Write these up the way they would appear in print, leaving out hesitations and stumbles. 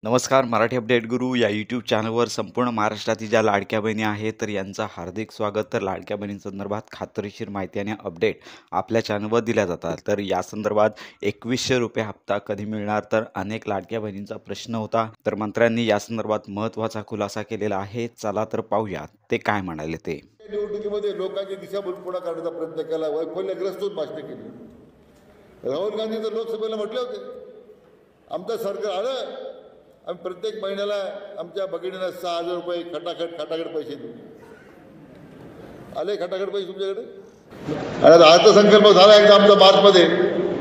नमस्कार. मराठी अपडेट गुरु या यूट्यूब चॅनलवर संपूर्ण महाराष्ट्रातील ज्या लाडक्या बहिणी आहेत तर यांचं हार्दिक स्वागत. तर लाडक्या बहिणींसंदर्भात खात्रीशीर माहिती आणि अपडेट आपल्या चॅनलवर दिल्या जातात. तर या संदर्भात ₹2100 हप्ता कधी मिळणार, तर अनेक लाडक्या बहिणींचा प्रश्न होता. तर मंत्र्यांनी या संदर्भात महत्त्वाचा खुलासा केलेला आहे. चला तर पाहूया ते काय म्हणाले ते. निवडणुकीमध्ये लोकांची दिशाभूलपणा काढण्याचा प्रयत्न केला, वैफल्यग्रस्त भाषणे केली. राहुल गांधी तर लोकसभेला म्हटले होते, आमचं सरकार आलं, आम्ही प्रत्येक महिन्याला आमच्या भगिनींना ₹6000 खटाखट पैसे देऊ. आले खटाखट पैसे तुमच्याकडे? आणि आता अर्थसंकल्प झाला एकदा आमचा मार्चमध्ये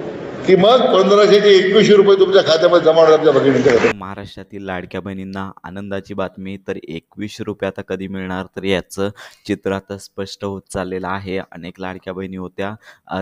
की मग 1500 ते ₹2100 तुमच्या खात्यामध्ये जमा होणार आमच्या भगिनींच्या. महाराष्ट्रातील लाडक्या बहिणींना आनंदाची बातमी. तर ₹2100 आता कधी मिळणार, तर याचं चित्र आता स्पष्ट होत चाललेलं आहे. अनेक लाडक्या बहिणी होत्या,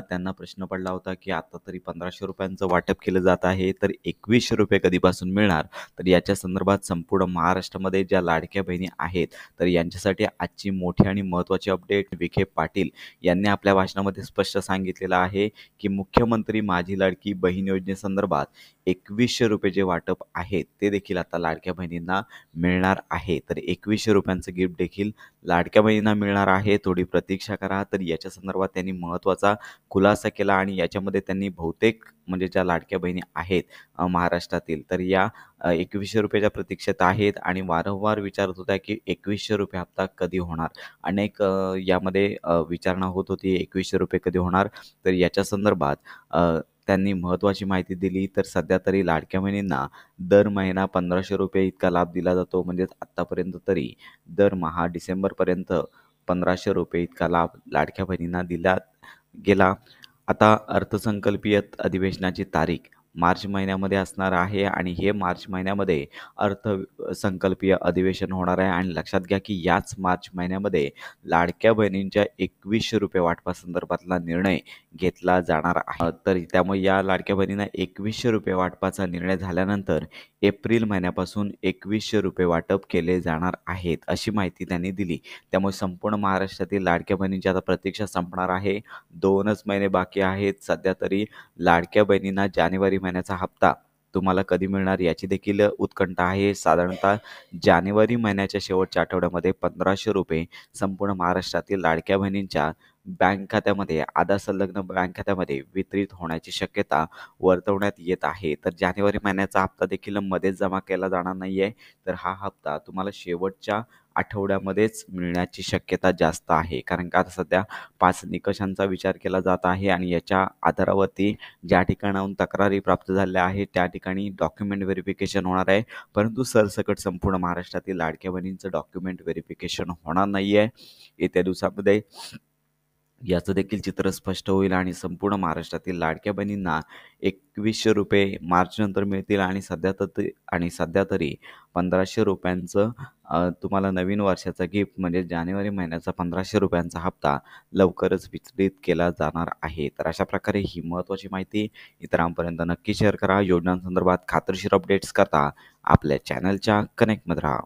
त्यांना प्रश्न पडला होता की आता तरी ₹1500 वाटप केलं जात आहे, तर ₹2100 कधीपासून मिळणार. तर याच्या संदर्भात संपूर्ण महाराष्ट्रामध्ये ज्या लाडक्या बहिणी आहेत तर यांच्यासाठी आजची मोठी आणि महत्त्वाची अपडेट. विखे पाटील यांनी आपल्या भाषणामध्ये स्पष्ट सांगितलेलं आहे की मुख्यमंत्री माझी लाडकी बहीण योजनेसंदर्भात ₹2100 जे वाटप आहे ते देखील आता लाडक्या बहिणींना मिळणार आहे. तर ₹2100 गिफ्ट देखील लाडक्या बहिणींना मिळणार आहे. थोडी प्रतीक्षा करा. तर याच्या संदर्भात त्यांनी महत्त्वाचा खुलासा केला आणि याच्यामध्ये त्यांनी बहुतेक म्हणजे ज्या लाडक्या बहिणी आहेत महाराष्ट्रातील, तर या ₹2100च्या प्रतीक्षेत आहेत आणि वारंवार विचारत होत्या की ₹2100 हप्ता कधी होणार. अनेक यामध्ये विचारणा होत होती ₹2100 कधी होणार. तर याच्या संदर्भात त्यांनी महत्त्वाची माहिती दिली. तर सध्या तरी लाडक्या बहिणींना दर महिना ₹1500 इतका लाभ दिला जातो. म्हणजेच आत्तापर्यंत तरी दरमहा डिसेंबरपर्यंत ₹1500 इतका लाभ लाडक्या बहिणींना दिला गेला. आता अर्थसंकल्पीय अधिवेशनाची तारीख मार्च महिन्यामध्ये असणार आहे आणि हे मार्च महिन्यामध्ये अर्थसंकल्पीय अधिवेशन होणार आहे. आणि लक्षात घ्या की याच मार्च महिन्यामध्ये लाडक्या बहिणींच्या ₹2100 वाटपासंदर्भातला निर्णय घेतला जाणार आहे. तर त्यामुळे या लाडक्या बहिणींना ₹2100 वाटपाचा निर्णय झाल्यानंतर एप्रिल महिन्यापासून ₹2100 वाटप केले जाणार आहेत, अशी माहिती त्यांनी दिली. त्यामुळे संपूर्ण महाराष्ट्रातील लाडक्या बहिणींची आता प्रतीक्षा संपणार आहे. 2च महिने बाकी आहेत. सध्या तरी लाडक्या बहिणींना जानेवारी महिन्याचा हप्ता तुम्हाला कधी मिळणार याची देखील उत्कंठा आहे. साधारणतः जानेवारी महिन्याच्या शेवटच्या आठवड्यामध्ये ₹1500 संपूर्ण महाराष्ट्रातील लाडक्या बहिणींच्या बँक खात्यामध्ये, आधार संलग्न बँक खात्यामध्ये वितरित होण्याची शक्यता वर्तवण्यात येत आहे. तर जानेवारी महिन्याचा हप्ता देखील मध्येच जमा केला जाणार नाही आहे. तर हा हप्ता तुम्हाला शेवटच्या आठवड्यामध्येच मिळण्याची शक्यता जास्त आहे. कारण का आता सध्या 5 निकषांचा विचार केला जात आहे आणि याच्या आधारावरती ज्या ठिकाणाहून तक्रारी प्राप्त झाल्या आहेत त्या ठिकाणी डॉक्युमेंट व्हेरिफिकेशन होणार आहे. परंतु सरसकट संपूर्ण महाराष्ट्रातील लाडक्या बहिणींचं डॉक्युमेंट व्हेरिफिकेशन होणार नाही आहे. येत्या दिवसामध्ये याचं देखील चित्र स्पष्ट होईल आणि संपूर्ण महाराष्ट्रातील लाडक्या बहिणींना ₹2100 मार्चनंतर मिळतील आणि सध्या तरी ₹1500 तुम्हाला नवीन वर्षाचा गिफ्ट म्हणजे जानेवारी महिन्याचा ₹1500 हप्ता लवकरच वितरित केला जाणार आहे. तर अशा प्रकारे ही महत्त्वाची माहिती इतरांपर्यंत नक्की शेअर करा. योजनांसंदर्भात खात्रीशीर अपडेट्स करता आपल्या चॅनलच्या कनेक्टमध्ये राहा.